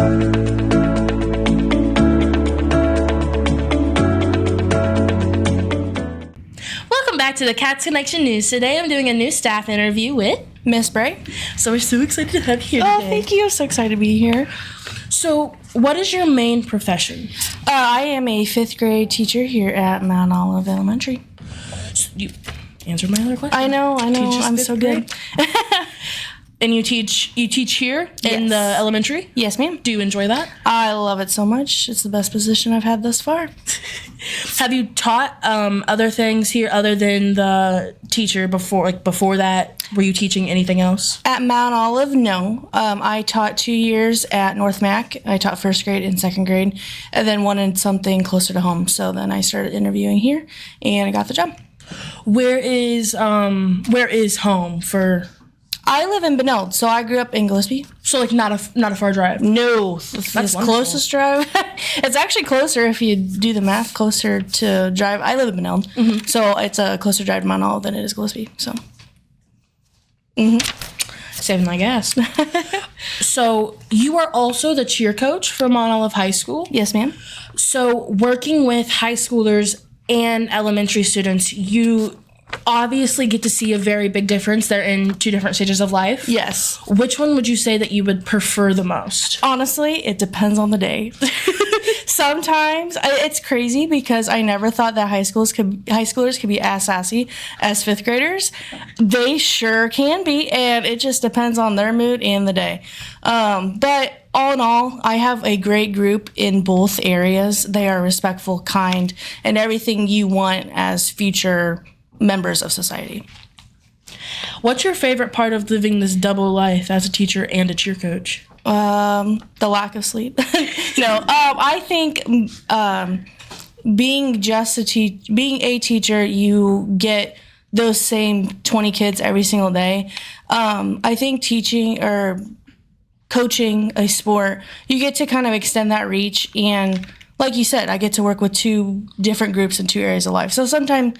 Welcome back to the Cats Connection News. Today I'm doing a new staff interview with Miss Bray. So we're so excited to have you here today. Oh, thank you. So excited to be here. So what is your main profession? I am a 5th grade teacher here at Mount Olive Elementary. So you answered my other question. I know. Teaches I'm 5th so grade? good. And you teach here in Yes. the elementary? Yes, ma'am. Do you enjoy that? I love it so much. It's the best position I've had thus far. Have you taught other things here other than the teacher before that? Were you teaching anything else? At Mount Olive, no. I taught 2 years at North Mac. I taught 1st grade and 2nd grade, and then wanted something closer to home. So then I started interviewing here, and I got the job. Where is home for? I live in Benilde, so I grew up in Gillespie. So like not a far drive. No, that's closest drive. It's actually closer if you do the math. Closer to drive. I live in Benilde, so it's a closer drive to Mount Olive than it is Gillespie. So, Saving my gas. So you are also the cheer coach for Mount Olive High School. yes, ma'am. So working with high schoolers and elementary students, you obviously get to see a very big difference. They're in 2 different stages of life. Yes. Which one would you say that you would prefer the most? Honestly, it depends on the day. Sometimes it's crazy because I never thought that high schoolers could be as sassy as 5th graders. They sure can be, and it just depends on their mood and the day. But all in all, I have a great group in both areas. They are respectful, kind, and everything you want as future members of society. What's your favorite part of living this double life as a teacher and a cheer coach? The lack of sleep. No, I think being a teacher, you get those same 20 kids every single day. I think teaching or coaching a sport, you get to kind of extend that reach, and like you said, I get to work with 2 different groups in 2 areas of life. So sometimes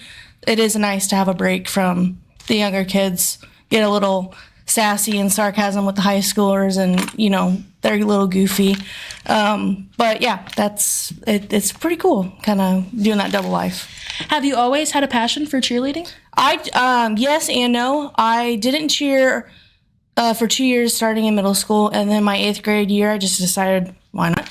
it is nice to have a break from the younger kids, get a little sassy and sarcasm with the high schoolers, and they're a little goofy. But yeah, it's pretty cool kind of doing that double life. Have you always had a passion for cheerleading? Yes and no. I didn't cheer for 2 years starting in middle school, and then my 8th grade year I just decided why not.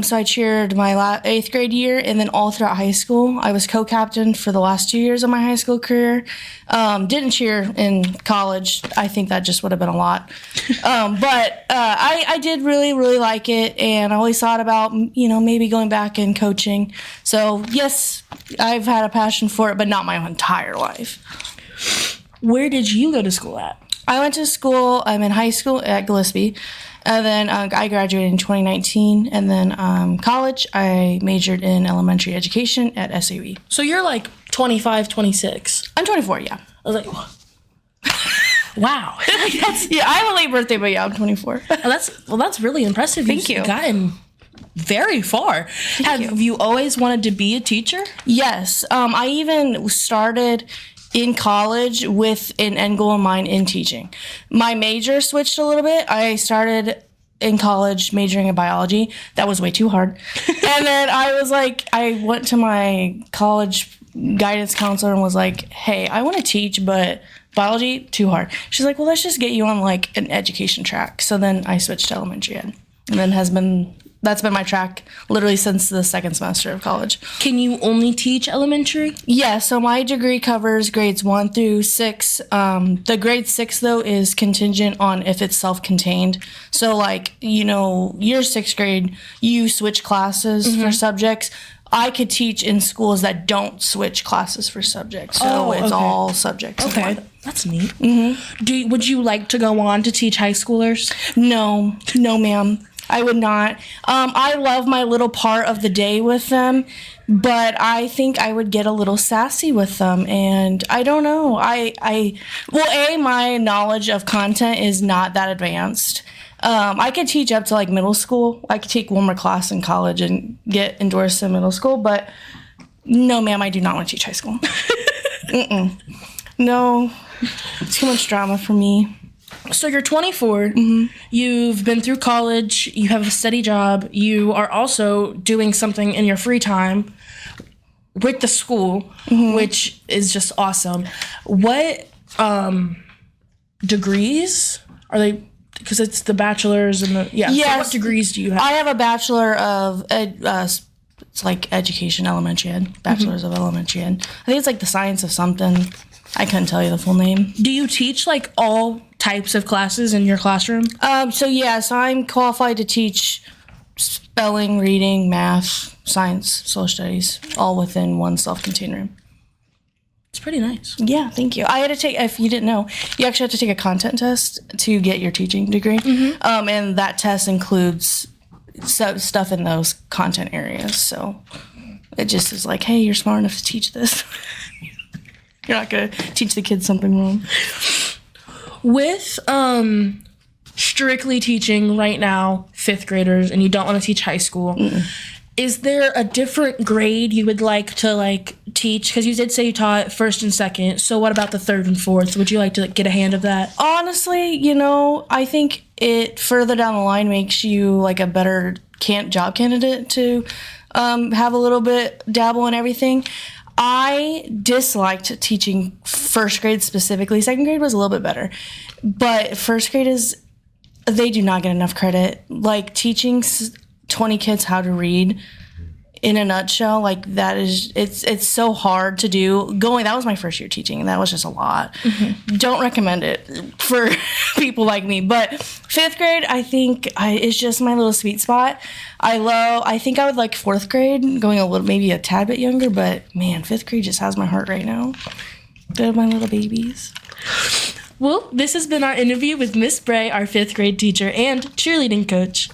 So I cheered my 8th grade year, and then all throughout high school. I was co-captain for the last 2 years of my high school career. Didn't cheer in college. I think that just would have been a lot. But I did really, really like it, and I always thought about, maybe going back and coaching. So yes, I've had a passion for it, but not my entire life. Where did you go to school at? I went to school, I'm in high school at Gillespie. And then I graduated in 2019, and then college, I majored in elementary education at SAE. So you're like 25, 26. I'm 24, yeah. I was like, wow. I have a late birthday, but yeah, I'm 24. That's really impressive. Thank you. You've gotten very far. Have you always wanted to be a teacher? Yes. I even started in college with an end goal in mind in teaching. My major switched a little bit. I started in college majoring in biology. That was way too hard. And then I went to my college guidance counselor and was like, hey, I want to teach, but biology, too hard. She's like, well, let's just get you on like an education track. So then I switched to elementary ed, and then that's been my track literally since the 2nd semester of college. Can you only teach elementary? Yeah, so my degree covers grades 1 through 6. The grade 6, though, is contingent on if it's self-contained. So, your 6th grade, you switch classes for subjects. I could teach in schools that don't switch classes for subjects. So it's all subjects. Okay, that's neat. Mm-hmm. Would you like to go on to teach high schoolers? No, ma'am. I would not. I love my little part of the day with them, but I think I would get a little sassy with them, and I don't know. My knowledge of content is not that advanced. I could teach up to like middle school. I could take one more class in college and get endorsed in middle school, but no, ma'am, I do not want to teach high school. No, too much drama for me. So you're 24, you've been through college, you have a steady job, you are also doing something in your free time with the school, which is just awesome. What degrees are they? Because it's the bachelor's and the, yeah. Yes. So what degrees do you have? I have a bachelor of, it's like education, elementary ed, bachelor's of elementary ed. I think it's like the science of something. I couldn't tell you the full name. Do you teach like all types of classes in your classroom? So I'm qualified to teach spelling, reading, math, science, social studies, all within one self-contained room. It's pretty nice. Yeah, thank you. I had to take, if you didn't know, you actually have to take a content test to get your teaching degree. And that test includes stuff in those content areas. So it just is like, hey, you're smart enough to teach this. You're not going to teach the kids something wrong. With strictly teaching right now 5th graders and you don't want to teach high school, is there a different grade you would like to teach? Because you did say you taught 1st and 2nd. So what about the 3rd and 4th? Would you like to get a hand of that? Honestly, I think it further down the line makes you like a better job candidate to have a little bit dabble in everything. I disliked teaching 1st grade specifically. 2nd grade was a little bit better. But 1st grade they do not get enough credit. Like teaching 20 kids how to read in a nutshell, that is, it's so hard to do. That was my first year teaching, and that was just a lot. Don't recommend it for people like me. But 5th grade, I think is just my little sweet spot. I think I would like 4th grade, going maybe a tad bit younger, but man, 5th grade just has my heart right now. They're my little babies. Well, this has been our interview with Miss Bray, our 5th grade teacher and cheerleading coach.